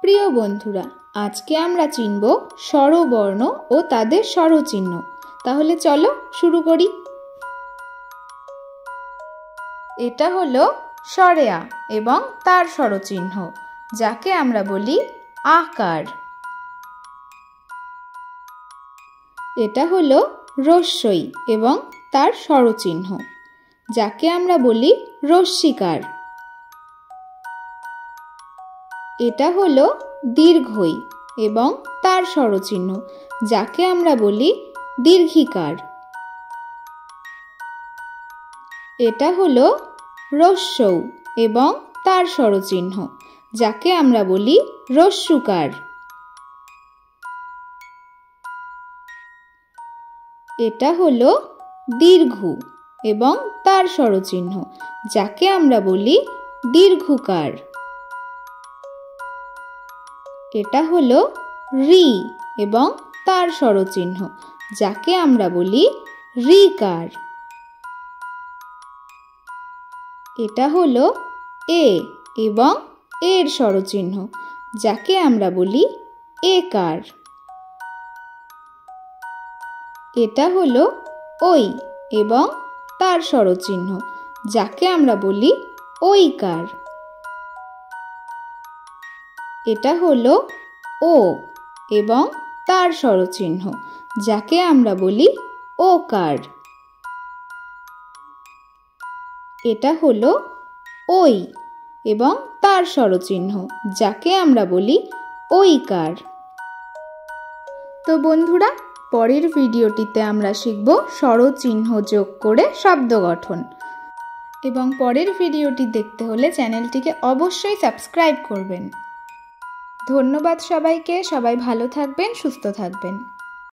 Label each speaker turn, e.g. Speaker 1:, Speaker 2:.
Speaker 1: প্রিয় বন্ধুরা, আজকে আমরা চিনব স্বরবর্ণ ও তাদের স্বরচিহ্ন। তাহলে চলো শুরু করি। এটা হলো স্বরে আ এবং তার স্বরচিহ্ন, যাকে আমরা বলি আকার। এটা হলো রস্যই এবং তার স্বরচিহ্ন, যাকে আমরা বলি রস্যিকার। এটা হলো দীর্ঘই এবং তার স্বরচিহ্ন, যাকে আমরা বলি দীর্ঘিকার। এটা হলো রস্যৌ এবং তার স্বরচিহ্ন, যাকে আমরা বলি রস্যুকার। এটা হলো দীর্ঘু এবং তার স্বরচিহ্ন, যাকে আমরা বলি দীর্ঘুকার। এটা হলো রি এবং তার স্বরচিহ্ন, যাকে আমরা বলি রিকার। এটা হলো এ এবং এর স্বরচিহ্ন, যাকে আমরা বলি একার। এটা হলো ওই এবং তার স্বরচিহ্ন, যাকে আমরা বলি ঐকার। এটা হলো ও এবং তার স্বরচিহ্ন, যাকে আমরা বলি ওকার। এটা হলো ওই এবং তার স্বরচিহ্ন, যাকে আমরা বলি ঐকার। তো বন্ধুরা, পরের ভিডিওটিতে আমরা শিখব স্বরচিহ্ন যোগ করে শব্দ গঠন। এবং পরের ভিডিওটি দেখতে হলে চ্যানেলটিকে অবশ্যই সাবস্ক্রাইব করবেন। ধন্যবাদ সবাইকে। সবাই ভালো থাকবেন, সুস্থ থাকবেন।